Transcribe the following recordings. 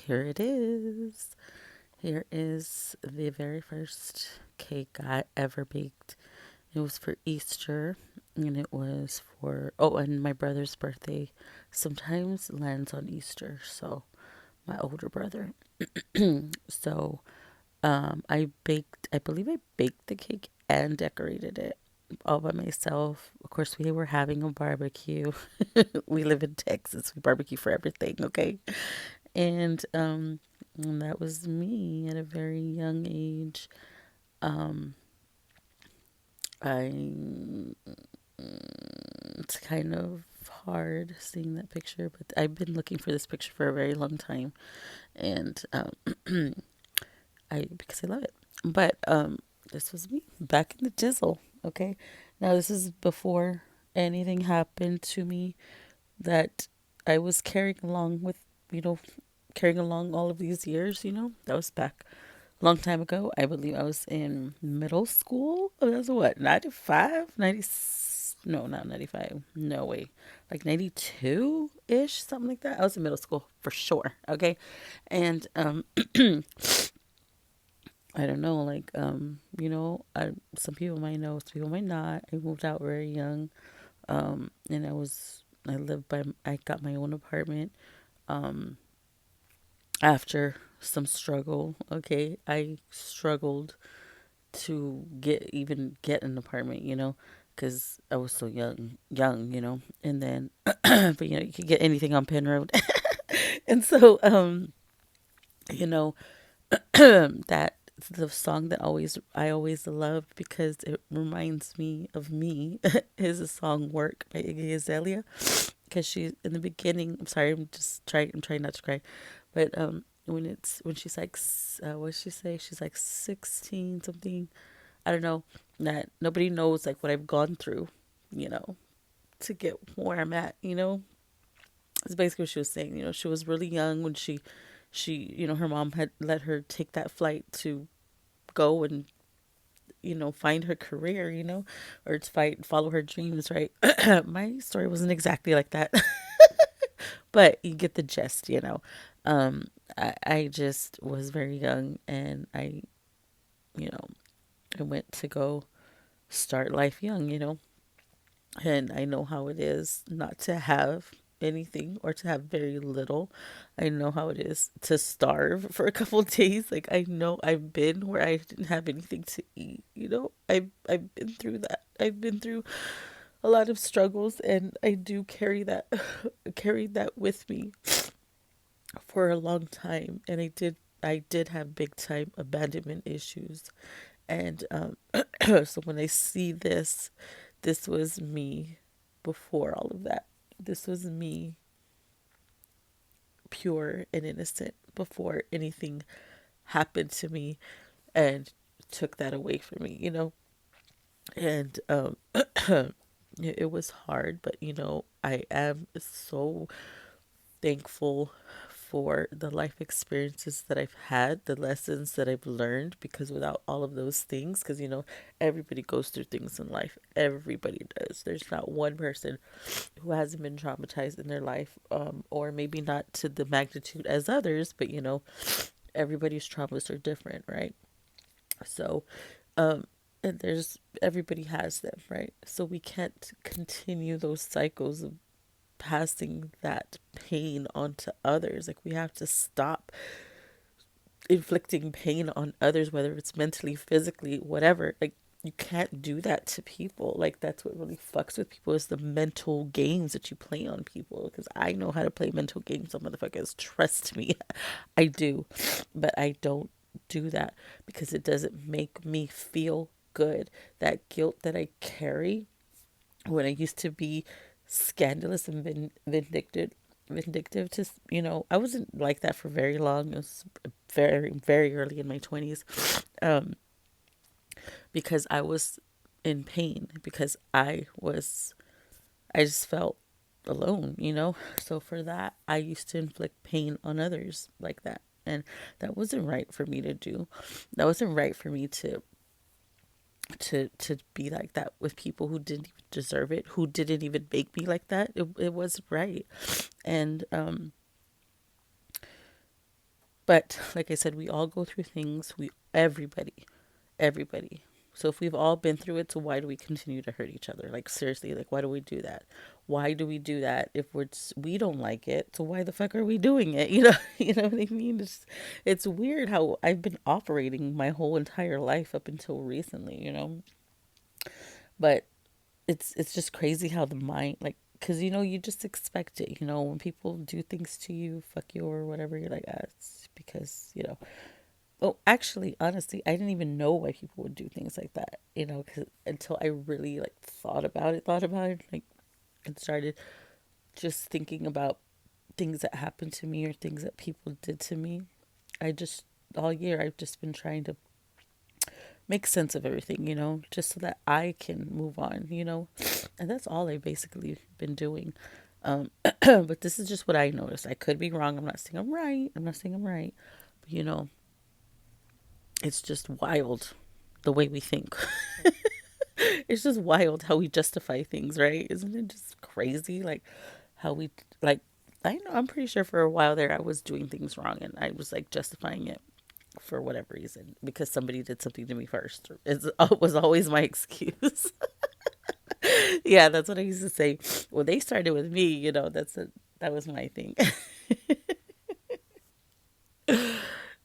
here it is. Here is the very first cake I ever baked. It was for Easter, and it was for, oh, and my brother's birthday sometimes lands on Easter. So, my older brother. So, I believe I baked the cake and decorated it all by myself. Of course, we were having a barbecue. We live in Texas. We barbecue for everything, okay? And that was me at a very young age. Um, I It's kind of hard seeing that picture, but I've been looking for this picture for a very long time, and I because I love it. But this was me back in the jizzle. Okay, now this is before anything happened to me that I was carrying along with, you know, carrying along all of these years. That was back a long time ago. I believe I was in middle school. Oh, that was what, 95, 90? No, not 95. No way. Like 92 ish, something like that. I was in middle school for sure. Okay. And I don't know, like, some people might know, some people might not. I moved out very young. And I got my own apartment. Um, After some struggle, okay, I struggled to get an apartment, because I was so young, and then, but you could get anything on Penn Road. And so, you know, that the song that I always loved because it reminds me of me is the song "Work" by Iggy Azalea. Because she in the beginning, I'm sorry, I'm trying not to cry, but when she's like, what does she say? She's like 16 something. I don't know, that nobody knows like what I've gone through, you know, to get where I'm at. It's basically what she was saying. She was really young when her mom had let her take that flight to go and find her career, or to follow her dreams, right? My story wasn't exactly like that, but you get the gist. I just was very young, and you know I went to go start life young, and I know how it is not to have anything or to have very little. I know how it is to starve for a couple of days. Like, I know I've been where I didn't have anything to eat. I've been through that. I've been through a lot of struggles, and I do carry that carried that with me for a long time. And I did have big time abandonment issues. And so when I see this was me before all of that. This was me, pure and innocent, before anything happened to me and took that away from me, And it was hard, but I am so thankful for the life experiences that I've had, the lessons that I've learned, because without all of those things, because everybody goes through things in life. Everybody does. There's not one person who hasn't been traumatized in their life, or maybe not to the magnitude as others, but everybody's traumas are different, right? So, and everybody has them, right? So we can't continue those cycles of passing that pain onto others. Like, we have to stop inflicting pain on others, whether it's mentally, physically, whatever. Like, you can't do that to people. Like, that's what really fucks with people, is the mental games that you play on people. Because I know how to play mental games on motherfuckers. Trust me, I do. But I don't do that because it doesn't make me feel good. That guilt that I carry when I used to be scandalous and vindictive to, I wasn't like that for very long. It was very, very early in my 20s, because I was in pain, because I just felt alone, So for that, I used to inflict pain on others like that. And that wasn't right for me to do. That wasn't right for me to be like that with people who didn't even deserve it, who didn't even make me like that. It wasn't right. And But like I said, we all go through things. Everybody. So if we've all been through it, so why do we continue to hurt each other? Like seriously, like why do we do that? Why do we do that if we don't like it? So why the fuck are we doing it? You know what I mean? It's weird how I've been operating my whole entire life up until recently, But it's just crazy how the mind, like, because you just expect it, when people do things to you, fuck you or whatever, you're like, it's because, oh, actually, honestly, I didn't even know why people would do things like that, 'cause until I really like thought about it, like, and started just thinking about things that happened to me or things that people did to me. I just All year I've just been trying to make sense of everything, just so that I can move on, and that's all I've basically been doing. But this is just what I noticed. I could be wrong. I'm not saying I'm right. I'm not saying I'm right. But, it's just wild the way we think. It's just wild how we justify things, right? Isn't it just crazy? Like how we like I know I'm pretty sure for a while there I was doing things wrong and I was like justifying it for whatever reason because somebody did something to me first. It was always my excuse. Yeah, that's what I used to say. Well, they started with me, that was my thing.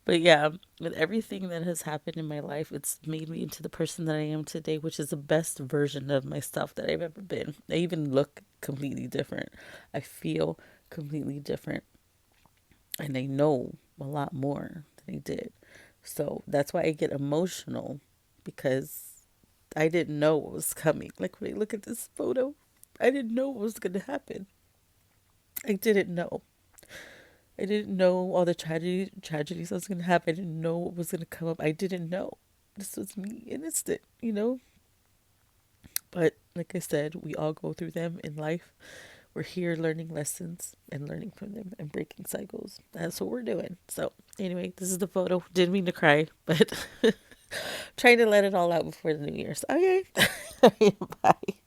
But yeah, with everything that has happened in my life, it's made me into the person that I am today, which is the best version of myself that I've ever been. I even look completely different. I feel completely different. And I know a lot more than I did. So that's why I get emotional because I didn't know what was coming. Like when I look at this photo, I didn't know what was going to happen. I didn't know. I didn't know all the tragedies that was going to happen. I didn't know what was going to come up. I didn't know. This was me in instant. But like I said, we all go through them in life. We're here learning lessons and learning from them and breaking cycles. That's what we're doing. So anyway, this is the photo. Didn't mean to cry, but trying to let it all out before the New Year's. Okay. Bye.